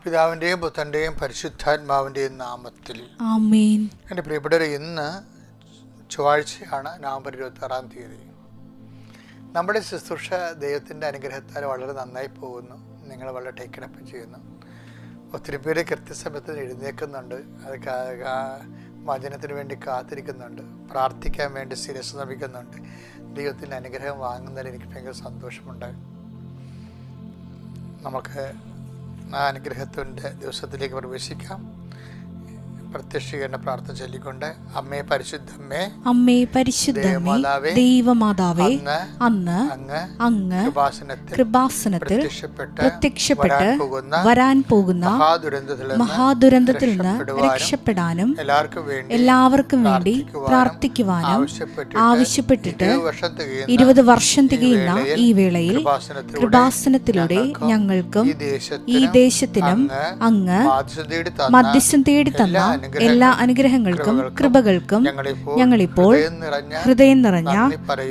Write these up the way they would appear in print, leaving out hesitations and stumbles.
പിതാവിൻ്റെയും പുത്രൻ്റെയും പരിശുദ്ധാത്മാവിൻ്റെയും നാമത്തിൽ ആമേൻ. എൻ്റെ പ്രിയപ്പെട്ടവരെ, ഇന്ന് ചൊവ്വാഴ്ചയാണ്, നവംബർ 26-ാം തീയതി. നമ്മുടെ ശുശ്രൂഷ ദൈവത്തിൻ്റെ അനുഗ്രഹത്താൽ വളരെ നന്നായി പോകുന്നു. നിങ്ങൾ വളരെ ടേക്കണപ്പ് ചെയ്യുന്നു. ഒത്തിരി പേര് കൃത്യസമയത്തിന് എഴുന്നേൽക്കുന്നുണ്ട്. അത് വചനത്തിന് വേണ്ടി കാത്തിരിക്കുന്നുണ്ട്. പ്രാർത്ഥിക്കാൻ വേണ്ടി ശിരസ് നമിക്കുന്നുണ്ട്. ദൈവത്തിൻ്റെ അനുഗ്രഹം വാങ്ങുന്നതിൽ എനിക്ക് ഭയങ്കര സന്തോഷമുണ്ട്. നമുക്ക് ആ അനുഗ്രഹത്തിൻ്റെ ദിവസത്തിലേക്ക് പ്രവേശിക്കാം. പ്രത്യക്ഷീകരണ പ്രാർത്ഥന ചൊല്ലിക്കൊണ്ട്, അമ്മേ പരിശുദ്ധമ്മേ, അമ്മേ പരിശുദ്ധമ്മേ, ദൈവമാതാവേ, അന്ന് അങ്ങ് കൃപാസനത്തിൽ പ്രത്യക്ഷപ്പെട്ട് വരാൻ പോകുന്ന മഹാദുരന്തത്തിൽ നിന്ന് രക്ഷപ്പെടാനും എല്ലാവർക്കും വേണ്ടി പ്രാർത്ഥിക്കുവാനും ആവശ്യപ്പെട്ടിട്ട് 20 വർഷം തികയുന്ന ഈ വേളയിൽ കൃപാസനത്തിലൂടെ ഞങ്ങൾക്കും ഈ ദേശത്തിനും അങ്ങ് മധ്യസ്ഥം തേടി തന്ന എല്ലാ അനുഗ്രഹങ്ങൾക്കും കൃപകൾക്കും ഞങ്ങളിപ്പോൾ ഹൃദയം നിറഞ്ഞ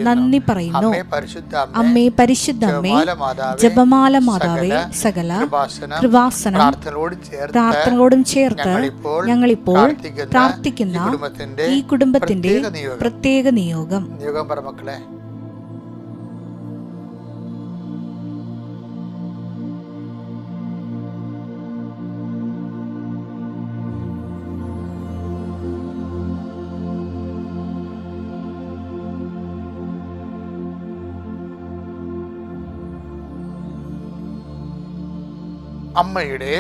നന്ദി പറയുന്നു. അമ്മേ പരിശുദ്ധമ്മേ, ജപമാല മാതാവേ, സകല കൃപാസനം പ്രാർത്ഥനകളോടും ചേർത്ത് ഞങ്ങളിപ്പോൾ പ്രാർത്ഥിക്കുന്ന ഈ കുടുംബത്തിന്റെ പ്രത്യേക നിയോഗം. മക്കളെ, അമ്മയുടെ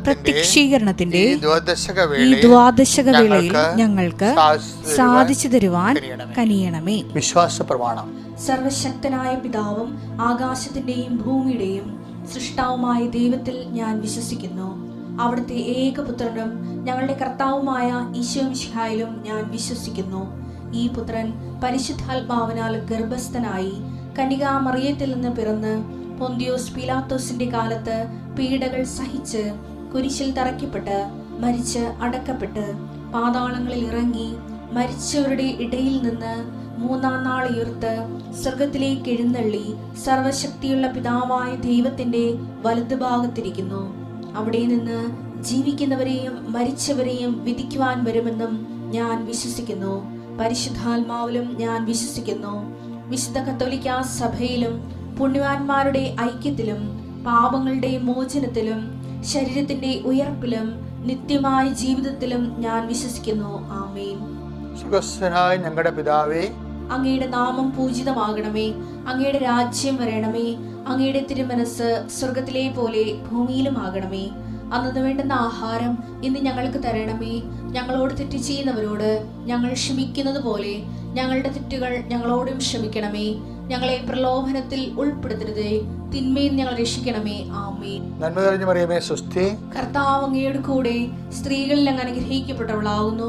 പ്രത്യക്ഷീകരണത്തിന്റെ ഈ ദ്വാദശക വേളയിൽ ഞങ്ങൾക്ക് സാധിച്ചു തരുവാൻ കനിയണമേ. വിശ്വാസ പ്രമാണം. സർവശക്തനായ പിതാവും ആകാശത്തിന്റെയും ഭൂമിയുടെയും സൃഷ്ടാവുമായ ദൈവത്തിൽ ഞാൻ വിശ്വസിക്കുന്നു. അവിടുത്തെ ഏകപുത്രനും ഞങ്ങളുടെ കർത്താവുമായ ഈശോമിശിഹായിലും ഞാൻ വിശ്വസിക്കുന്നു. ഈ പുത്രൻ പരിശുദ്ധാത്മാവിനാൽ ഗർഭസ്ഥനായി കന്യകാമറിയത്തിൽ നിന്ന് പിറന്ന് പൊന്തിയോസ് പീലാത്തോസിന്റെ കാലത്ത് പീഡകൾ സഹിച്ച് കുരിശിൽ തറയ്ക്കപ്പെട്ട് മരിച്ച് അടക്കപ്പെട്ട് പാതാളങ്ങളിൽ ഇറങ്ങി മരിച്ചവരുടെ ഇടയിൽ നിന്ന് 3-ാം നാൾ ഉയർത്ത് സ്വർഗത്തിലേക്ക് എഴുന്നള്ളി സർവശക്തിയുള്ള പിതാവായ ദൈവത്തിന്റെ വലതുഭാഗത്തിരിക്കുന്നു. അവിടെ നിന്ന് ജീവിക്കുന്നവരെയും മരിച്ചവരെയും വിധിക്കുവാൻ വരുമെന്നും ഞാൻ വിശ്വസിക്കുന്നു. പരിശുദ്ധാത്മാവിലും ഞാൻ വിശ്വസിക്കുന്നു. വിശുദ്ധ കത്തോലിക്കാ സഭയിലും പുണ്യവാന്മാരുടെ ഐക്യത്തിലും പാപങ്ങളുടെ മോചനത്തിലും ശരീരത്തിന്റെ ഉയർപ്പിലും നിത്യമായ ജീവിതത്തിലും ഞാൻ വിശ്വസിക്കുന്നു. ആമേൻ. സുഖസ്ഥനായ ഞങ്ങളുടെ പിതാവേ, അങ്ങയുടെ നാമം പൂജിതമാകണമേ. അങ്ങയുടെ രാജ്യം വരണമേ. അങ്ങയുടെ തിരുമനസ് സ്വർഗത്തിലെ പോലെ ഭൂമിയിലും ആകണമേ. അന്നു വേണ്ടുന്ന ആഹാരം ഇന്ന് ഞങ്ങൾക്ക് തരണമേ. ഞങ്ങളോട് തെറ്റ് ചെയ്യുന്നവരോട് ഞങ്ങൾ ക്ഷമിക്കുന്നത് പോലെ ഞങ്ങളുടെ തെറ്റുകൾ ഞങ്ങളോടും ക്ഷമിക്കണമേ. ഞങ്ങളെ പ്രലോഭനത്തിൽ ഉൾപ്പെടുത്തരുതേ, തിന്മയിൽ ഞങ്ങൾ രക്ഷിക്കണമേ. ആമേൻ. നന്മ നിറഞ്ഞ മറിയമേ, സ്വസ്തി. കർത്താവ് അങ്ങയുടെ കൂടെ സ്ത്രീകളിൽ അങ്ങ് അനുഗ്രഹിക്കപ്പെട്ടവളാകുന്നു.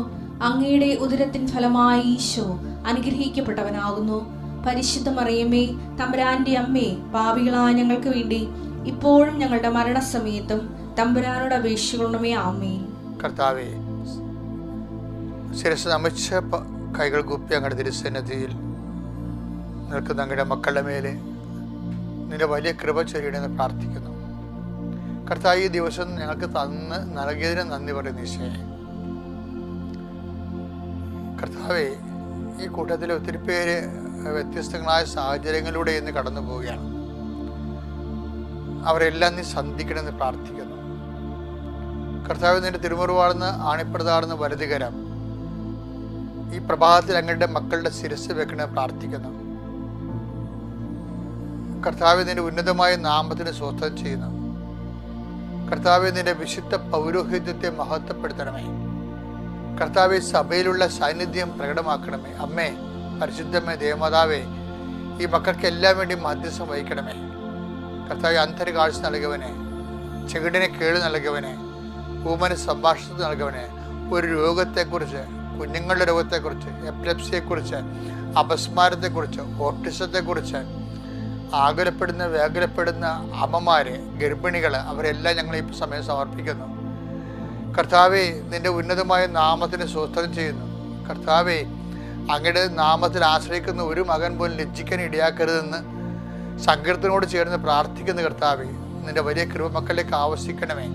അങ്ങയുടെ ഉദരത്തിൻ ഫലമായി ഈശോ അനുഗ്രഹിക്കപ്പെട്ടവനാകുന്നു. പരിശുദ്ധ മറിയമേ, തമ്പുരാന്റെ അമ്മേ, പാപികളായ ഞങ്ങൾക്ക് വേണ്ടി ഇപ്പോഴും ഞങ്ങളുടെ മരണസമയത്തും തമ്പുരാനോട് അപേക്ഷിക്കണമേ. ആമേൻ. കർത്താവേ, ശിരസ് നമിച്ച കൈകൾ കൂപ്പി അങ്ങയുടെ തിരുസന്നിധിയിൽ നിൽക്കുന്ന അങ്ങയുടെ മക്കളുടെ മേലെ നിന്റെ വലിയ കൃപ ചൊരിയണമെന്ന് പ്രാർത്ഥിക്കുന്നു. കർത്താവ്, ഈ ദിവസം ഞങ്ങൾക്ക് നൽകിയതിന് നന്ദി പറയുന്നു ഈശോയെ. കർത്താവേ, ഈ കൂട്ടത്തിൽ ഒത്തിരി പേര് വ്യത്യസ്തങ്ങളായ സാഹചര്യങ്ങളിലൂടെ ഇന്ന് കടന്നു പോവുകയാണ്. അവരെല്ലാം നീ സന്ധിക്കണമെന്ന് പ്രാർത്ഥിക്കുന്നു. കർത്താവ്, നിന്റെ തിരുമുറിവാർന്ന് ആണിപ്രതാർന്ന് വലതുകരം ഈ പ്രഭാതത്തിൽ അങ്ങയുടെ മക്കളുടെ ശിരസ് വെക്കണമെന്ന് പ്രാർത്ഥിക്കുന്നു. കർത്താവ്, നിന്റെ ഉന്നതമായ നാമത്തിന് സ്വസ്ഥം ചെയ്യുന്നു. കർത്താവ്, നിന്റെ വിശുദ്ധ പൗരോഹിത്യത്തെ മഹത്വപ്പെടുത്തണമേ. കർത്താവ്, സഭയിലുള്ള സാന്നിധ്യം പ്രകടമാക്കണമേ. അമ്മേ പരിശുദ്ധമേ, ദേവമാതാവേ, ഈ മക്കൾക്ക് എല്ലാം വേണ്ടി മധ്യസ്ഥം വഹിക്കണമേ. കർത്താവ്, അന്ധര കാഴ്ച നൽകുവനെ, ചെകിടിനെ കേട് നൽകുവനെ, ഊമന് സംഭാഷണത്തിൽ നൽകുവനെ, ഒരു രോഗത്തെക്കുറിച്ച്, കുഞ്ഞുങ്ങളുടെ രോഗത്തെക്കുറിച്ച്, എപ്പിലെപ്സിയെക്കുറിച്ച്, അപസ്മാരത്തെക്കുറിച്ച്, ഓട്ടിസത്തെക്കുറിച്ച്, വ്യാകുലപ്പെടുന്ന അമ്മമാര്, ഗർഭിണികള്, അവരെല്ലാം ഞങ്ങൾ ഈ സമയം സമർപ്പിക്കുന്നു. കർത്താവേ, നിന്റെ ഉന്നതമായ നാമത്തിന് സ്തോത്രം ചെയ്യുന്നു. കർത്താവേ, അങ്ങയുടെ നാമത്തിൽ ആശ്രയിക്കുന്ന ഒരു മകൻ പോലും ലജ്ജിക്കാൻ ഇടയാക്കരുതെന്ന് സങ്കീർത്തനോട് ചേർന്ന് പ്രാർത്ഥിക്കുന്ന കർത്താവേ, നിന്റെ വലിയ കൃപ മക്കളിലേക്ക് ആവശ്യിക്കണമേ.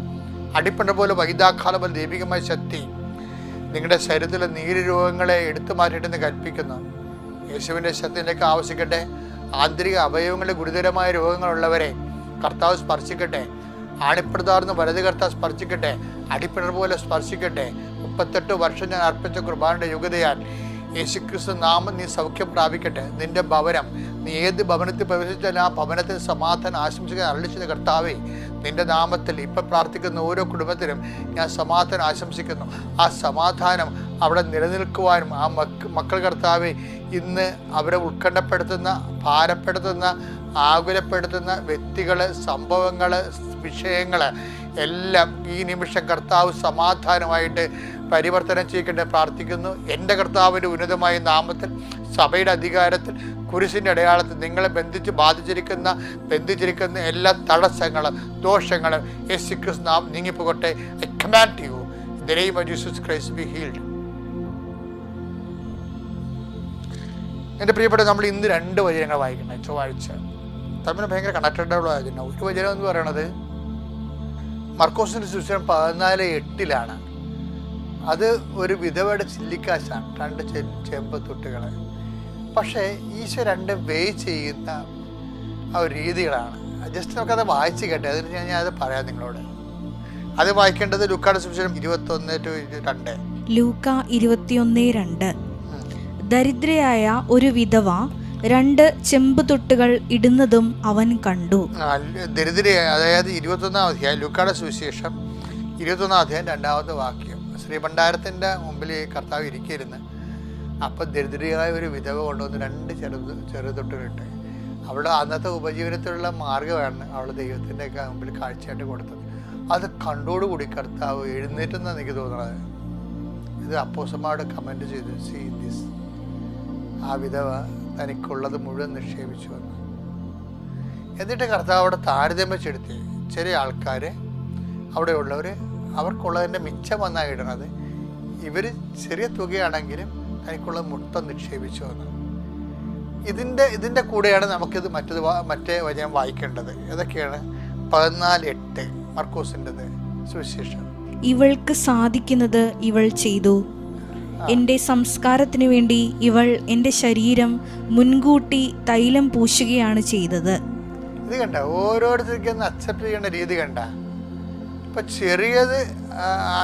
അടിപ്പണ്ട പോലെ വൈദാഖാല പോലെ ദൈവികമായ ശക്തി നിങ്ങളുടെ ശരീരത്തിലെ നീര് രോഗങ്ങളെ എടുത്തു മാറ്റിയിട്ടെന്ന് കൽപ്പിക്കുന്നു. യേശുവിൻ്റെ ശക്തിയിലേക്ക് ആവശ്യിക്കട്ടെ. ആന്തരിക അവയവങ്ങളുടെ ഗുരുതരമായ രോഗങ്ങളുള്ളവരെ കർത്താവ് സ്പർശിക്കട്ടെ. ആണിപ്പെടുത്താർന്ന് വലത് കർത്താവ് സ്പർശിക്കട്ടെ. അടിപ്പിണർ പോലെ സ്പർശിക്കട്ടെ. 38 വർഷം ഞാൻ അർപ്പിച്ച കുർബാനയുടെ യോഗ്യതയാൽ യേശുക്രിസ്തു നാമം നീ സൗഖ്യം പ്രാപിക്കട്ടെ. നിന്റെ ഭവനം, നീ ഏത് ഭവനത്തിൽ പ്രവേശിച്ചാലും ആ ഭവനത്തിന് സമാധാനം ആശംസിക്കാൻ അരുളിച്ചത് കർത്താവേ, നിന്റെ നാമത്തിൽ ഇപ്പം പ്രാർത്ഥിക്കുന്ന ഓരോ കുടുംബത്തിനും ഞാൻ സമാധാനം ആശംസിക്കുന്നു. ആ സമാധാനം അവിടെ നിലനിൽക്കുവാനും ആ മക്കൾ കർത്താവേ, ഇന്ന് അവരെ ഉത്കണ്ഠപ്പെടുത്തുന്ന, ഭാരപ്പെടുത്തുന്ന, ആകുലപ്പെടുത്തുന്ന വ്യക്തികൾ, സംഭവങ്ങൾ, വിഷയങ്ങൾ എല്ലാം ഈ നിമിഷം കർത്താവ് സമാധാനമായിട്ട് പരിവർത്തനം ചെയ്യിക്കട്ടെ പ്രാർത്ഥിക്കുന്നു. എൻ്റെ കർത്താവിൻ്റെ ഉന്നതമായ നാമത്തിൽ, സഭയുടെ അധികാരത്തിൽ, കുരിശിൻ്റെ അടയാളത്തിൽ നിങ്ങളെ ബന്ധിച്ചിരിക്കുന്ന എല്ലാ തടസ്സങ്ങളും ദോഷങ്ങളും യേശുക്രിസ്തു നാമം നീങ്ങിപ്പോകട്ടെ. I command you in the name of Jesus Christ be healed. എൻ്റെ പ്രിയപ്പെട്ട, നമ്മൾ ഇന്ന് 2 വചനങ്ങൾ വായിക്കണം. ചൊവ്വാഴ്ച തമ്മിൽ ഭയങ്കര കണക്റ്റഡുള്ള വചനം. ഒരു വചനം എന്ന് പറയുന്നത് മർക്കോസിൻ്റെ സുവിശേഷം 14:8 അത് ഒരു വിധവയുടെ ചില്ലിക്കാശാണ്, 2 ചെമ്പത്തൊട്ടുകൾ. പക്ഷേ ഈശോ 2 വേ ചെയ്യുന്ന ആ ഒരു രീതികളാണ്. ജസ്റ്റ് നമുക്കത് വായിച്ച് കേട്ടെ, അതിന് ഞാൻ അത് പറയാം നിങ്ങളോട്. അത് വായിക്കേണ്ടത് ലൂക്കായുടെ സുവിശേഷം 21:2. ലൂക്ക 21:2. ദരിദ്രയായ ഒരു വിധവ 2 ചെമ്പുതൊട്ടുകൾ ഇടുന്നതും അവൻ കണ്ടു. ദരിദ്രയായ, അതായത് 21-ാം അധ്യായം, ലൂക്കായുടെ സുവിശേഷം 21-ാം അധ്യായം 2-ാമത്തെ വാക്യം. ശ്രീഭണ്ഡാരത്തിൻ്റെ മുമ്പിൽ കർത്താവ് ഇരിക്കരുന്ന്. അപ്പം ദരിദ്രയായ ഒരു വിധവ കൊണ്ടുവന്ന് 2 ചെറുതൊട്ടുകളിട്ട് അവളുടെ അന്നത്തെ ഉപജീവനത്തിലുള്ള മാർഗ്ഗമാണ് അവൾ ദൈവത്തിൻ്റെ മുമ്പിൽ കാഴ്ചയായിട്ട് കൊടുത്തത്. അത് കണ്ടോടുകൂടി കർത്താവ് എഴുന്നേറ്റെന്നാണ് എനിക്ക് തോന്നുന്നത്. ഇത് അപ്പോസ്തലന്മാരോട് കമൻറ്റ് ചെയ്തു, സീ ദിസ്, ആ വിധവ തനിക്കുള്ളത് മുഴുവൻ നിക്ഷേപിച്ചു വന്നു. എന്നിട്ട് കർത്താവ് അവിടെ താരതമ്യപ്പെടുത്തി. ചെറിയ ആൾക്കാർ, അവിടെയുള്ളവർ അവർക്കുള്ളതിൻ്റെ മിച്ചം വന്നാണ് ഇടണത്. ഇവർ ചെറിയ തുകയാണെങ്കിലും തനിക്കുള്ളത് മൊത്തം നിക്ഷേപിച്ചു വന്നു. ഇതിൻ്റെ കൂടെയാണ് നമുക്കിത് മറ്റേ വചനം വായിക്കേണ്ടത്. ഏതൊക്കെയാണ്? 14:8 മർക്കോസിൻ്റെത് സുവിശേഷം. ഇവൾക്ക് സാധിക്കുന്നത് ഇവൾ ചെയ്തു. എൻ്റെ സംസ്കാരത്തിനു വേണ്ടി ഇവൾ എൻ്റെ ശരീരം മുൻകൂട്ടി തൈലം പൂശുകയാണ് ചെയ്തത്. ഇത് കണ്ട, ഓരോരുത്തർക്കും അക്സെപ്റ്റ് ചെയ്യേണ്ട രീതി കണ്ട. ഇപ്പം ചെറിയത്,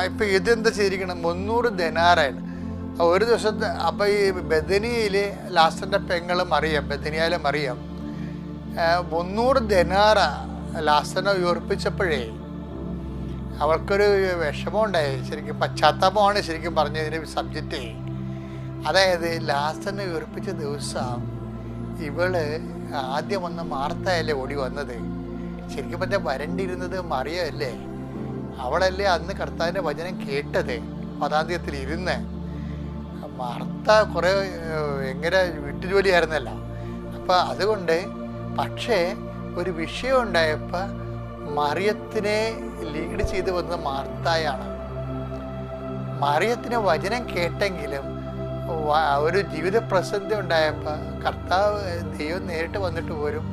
ഇപ്പം ഇതെന്താ ചെയ്തിരിക്കണം? 300 ദനാറാണ് ഒരു ദിവസത്തെ. അപ്പം ഈ ബദനിയയിൽ ലാസ്റ്റൻ്റെ പെങ്ങൾ മറിയം, ബദനിയയിലെ മറിയം 300 ദനാറ ലാസ്റ്റനെ ഉയർപ്പിച്ചപ്പോഴേ അവൾക്കൊരു വിഷമം ഉണ്ടായി. ശരിക്കും പശ്ചാത്താപമാണ് ശരിക്കും പറഞ്ഞതിൻ്റെ സബ്ജക്റ്റ്. അതായത് ലാസ്റ്റനെ ഉയർപ്പിച്ച ദിവസം ഇവള് ആദ്യം വന്ന മാർത്തയല്ലേ ഓടി വന്നത്. ശരിക്കും പറഞ്ഞാൽ വരണ്ടിരുന്നത് മറിയല്ലേ. അവളല്ലേ അന്ന് കർത്താവിൻ്റെ വചനം കേട്ടത്, പദാന്ത്യത്തിൽ ഇരുന്ന്. മാർത്ത കുറേ എങ്ങനെ വീട്ടുജോലിയായിരുന്നല്ലോ. അപ്പം അതുകൊണ്ട്, പക്ഷേ ഒരു വിഷയം ഉണ്ടായപ്പോൾ മറിയത്തിനെ ലീഡ് ചെയ്ത് വന്നത് മാർത്തായാണ്. മറിയത്തിന് വചനം കേട്ടെങ്കിലും ഒരു ജീവിത പ്രസിദ്ധി ഉണ്ടായപ്പോൾ കർത്താവ് ദൈവം നേരിട്ട് വന്നിട്ട് പോലും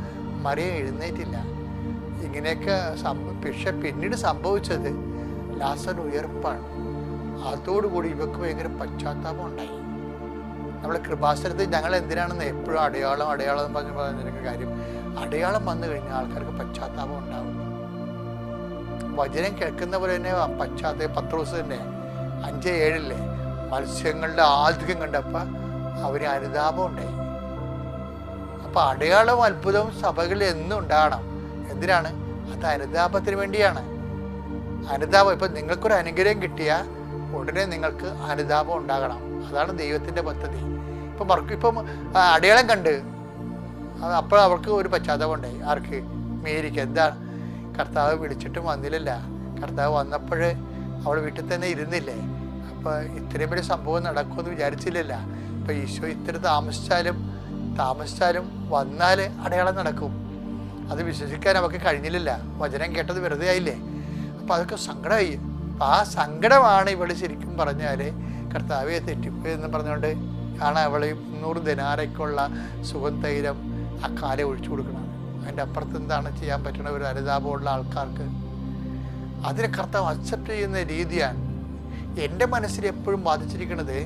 മറിയം എഴുന്നേറ്റില്ല. ഇങ്ങനെയൊക്കെ പക്ഷെ പിന്നീട് സംഭവിച്ചത് ലാസർ ഉയർപ്പാണ്. അതോടുകൂടി ഇവർക്ക് ഭയങ്കര പശ്ചാത്താപം ഉണ്ടായി. നമ്മുടെ കൃപാസനത്തിൽ ഞങ്ങൾ എന്തിനാണെന്ന് എപ്പോഴും അടയാളം എന്ന് പറഞ്ഞ കാര്യം, അടയാളം വന്നു കഴിഞ്ഞാൽ ആൾക്കാർക്ക് പശ്ചാത്താപം ഉണ്ടാവും. വചനം കേൾക്കുന്ന പോലെ തന്നെ പശ്ചാത്തലം. പത്രോസ് തന്നെ 5:7 മത്സ്യങ്ങളുടെ ആധിക്യം കണ്ടപ്പോൾ അവന് അനുതാപം ഉണ്ടായി. അപ്പം അടയാളവും അത്ഭുതവും സഭകളിൽ എന്നും ഉണ്ടാകണം. എന്തിനാണ്? അത് അനുതാപത്തിന് വേണ്ടിയാണ്. അനുതാപം, ഇപ്പം നിങ്ങൾക്കൊരു അനുഗ്രഹം കിട്ടിയാൽ ഉടനെ നിങ്ങൾക്ക് അനുതാപം ഉണ്ടാകണം. അതാണ് ദൈവത്തിൻ്റെ പദ്ധതി. ഇപ്പം അടയാളം കണ്ട് അപ്പോൾ അവർക്ക് ഒരു പശ്ചാത്തലം ഉണ്ടായി. ആർക്ക്? മേരിക്ക്. എന്താണ്? കർത്താവ് വിളിച്ചിട്ടും വന്നില്ലല്ല. കർത്താവ് വന്നപ്പോൾ അവൾ വീട്ടിൽ തന്നെ ഇരുന്നില്ലേ. അപ്പോൾ ഇത്രയും വലിയ സംഭവം നടക്കുമെന്ന് വിചാരിച്ചില്ലല്ല. അപ്പോൾ ഈശോ ഇത്ര താമസിച്ചാലും വന്നാൽ അടയാളം നടക്കും. അത് വിശ്വസിക്കാൻ അവർക്ക് കഴിഞ്ഞില്ലല്ല. വചനം കേട്ടത് വെറുതെ ആയില്ലേ. അപ്പോൾ അതൊക്കെ സങ്കടമായി. അപ്പം ആ സങ്കടമാണ് ഇവൾ ശരിക്കും പറഞ്ഞാൽ കർത്താവെ തെറ്റിപ്പോയി എന്ന് പറഞ്ഞുകൊണ്ട് ആണ് അവൾ 300 ദിനാറയ്ക്കുള്ള സുഗന്ധൈലം ആ കാലം ഒഴിച്ചു കൊടുക്കണം. അതിൻ്റെ അപ്പുറത്ത് എന്താണ് ചെയ്യാൻ പറ്റുന്ന ഒരു അനുതാപമുള്ള ആൾക്കാർക്ക് അതിനെ കർത്താവ് അക്സെപ്റ്റ് ചെയ്യുന്ന രീതിയാണ് എൻ്റെ മനസ്സിൽ എപ്പോഴും ബാധിച്ചിരിക്കുന്നത്.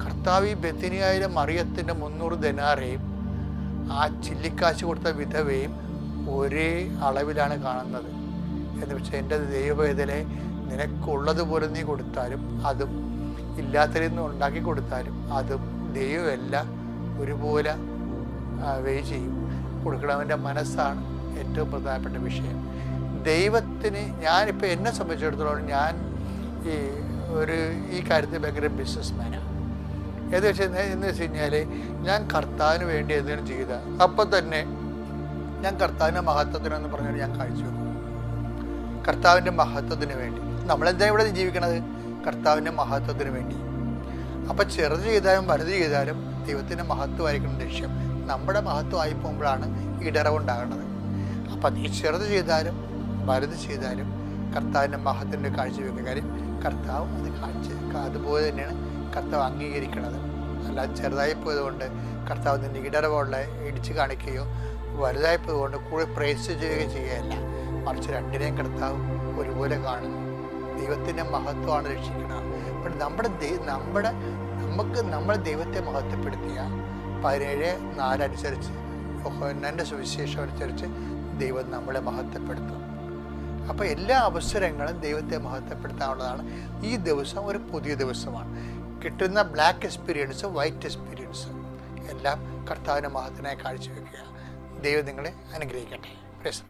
കർത്താവ് ഈ ബെഥനിയായിലെ മറിയത്തിൻ്റെ 300 ദനാറേയും ആ ചില്ലിക്കാശ് കൊടുത്ത വിധവയും ഒരേ അളവിലാണ് കാണുന്നത്. എന്ന് വെച്ചാൽ എൻ്റെ ദൈവവേദനെ നിനക്കുള്ളതുപോലെ നീ കൊടുത്താലും അതും ഇല്ലാത്തതിൽ നിന്ന് ഉണ്ടാക്കി കൊടുത്താലും അതും ദൈവമെല്ലാം ഒരുപോലെ വെയ് ചെയ്യും. കൊടുക്കണവൻ്റെ മനസ്സാണ് ഏറ്റവും പ്രധാനപ്പെട്ട വിഷയം. ദൈവത്തിന് ഞാനിപ്പോൾ എന്നെ സംബന്ധിച്ചിടത്തോളം ഞാൻ ഈ കാര്യത്തിൽ ഭയങ്കര ബിസിനസ്മാനാണ്. എന്ന് വെച്ച് കഴിഞ്ഞാൽ ഞാൻ കർത്താവിന് വേണ്ടി എന്തെങ്കിലും ചെയ്ത അപ്പം തന്നെ ഞാൻ കർത്താവിൻ്റെ മഹത്വത്തിനെന്ന് പറഞ്ഞാൽ ഞാൻ കാഴ്ചവെക്കും. കർത്താവിൻ്റെ മഹത്വത്തിന് വേണ്ടി നമ്മളെന്താ ഇവിടെ ജീവിക്കണത്? കർത്താവിൻ്റെ മഹത്വത്തിന് വേണ്ടി. അപ്പം ചെറുത് ചെയ്താലും വലുത് ചെയ്താലും ദൈവത്തിൻ്റെ മഹത്വമായിരിക്കണം ലക്ഷ്യം. നമ്മുടെ മഹത്വമായി പോകുമ്പോഴാണ് ഇടറവുണ്ടാകുന്നത്. അപ്പം നീ ചെറുത് ചെയ്താലും വലുത് ചെയ്താലും കർത്താവിൻ്റെ മഹത്വത്തിൻ്റെ കാഴ്ചവെക്കുന്ന കാര്യം കർത്താവ് അതുപോലെ തന്നെയാണ് കർത്താവ് അംഗീകരിക്കണത്. അല്ലാതെ ചെറുതായി പോയതുകൊണ്ട് കർത്താവ് നിൻ്റെ ഇടറവുള്ള ഇടിച്ച് കാണിക്കുകയോ വലുതായി പോയതുകൊണ്ട് കൂടെ പ്രേസ് ചെയ്യുകയോ ചെയ്യുകയല്ല. മറിച്ച് രണ്ടിനെയും കർത്താവ് ഒരുപോലെ കാണുന്നു. ദൈവത്തിൻ്റെ മഹത്വമാണ് രക്ഷിക്കുന്നത്. അപ്പം നമ്മൾ ദൈവത്തെ മഹത്വപ്പെടുത്തിയ 17:4 അനുസരിച്ച് യോഹന്നാൻ്റെ സുവിശേഷം അനുസരിച്ച് ദൈവം നമ്മളെ മഹത്വപ്പെടുത്തും. അപ്പോൾ എല്ലാ അവസരങ്ങളും ദൈവത്തെ മഹത്വപ്പെടുത്താനുള്ളതാണ്. ഈ ദിവസം ഒരു പുതിയ ദിവസമാണ്. കിട്ടുന്ന ബ്ലാക്ക് എക്സ്പീരിയൻസ്, വൈറ്റ് എക്സ്പീരിയൻസ് എല്ലാം കർത്താവിൻ്റെ മഹത്വത്തിനായി കാഴ്ചവെക്കുക. ദൈവം നിങ്ങളെ അനുഗ്രഹിക്കട്ടെ.